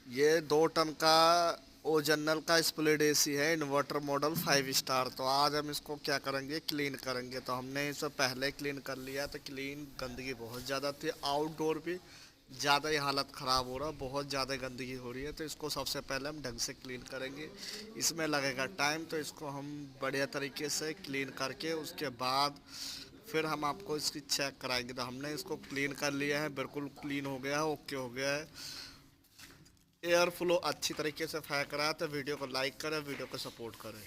ये 2 टन का ओरिजिनल का स्प्लिट एसी है, इन्वर्टर मॉडल 5 स्टार। तो आज हम इसको क्या करेंगे, क्लीन करेंगे। तो हमने इसे पहले क्लीन कर लिया। तो क्लीन गंदगी बहुत ज़्यादा थी, आउटडोर भी ज़्यादा ही हालत ख़राब हो रहा, बहुत ज़्यादा गंदगी हो रही है। तो इसको सबसे पहले हम ढंग से क्लीन करेंगे। इसमें लगेगा टाइम, तो इसको हम बढ़िया तरीके से क्लीन करके उसके बाद फिर हम आपको इसकी चेक कराएंगे। तो हमने इसको क्लीन कर लिया है, बिल्कुल क्लीन हो गया है, ओके हो गया है। एयर फ्लो अच्छी तरीके से फेंक रहा है। तो वीडियो को लाइक करें, वीडियो को सपोर्ट करें।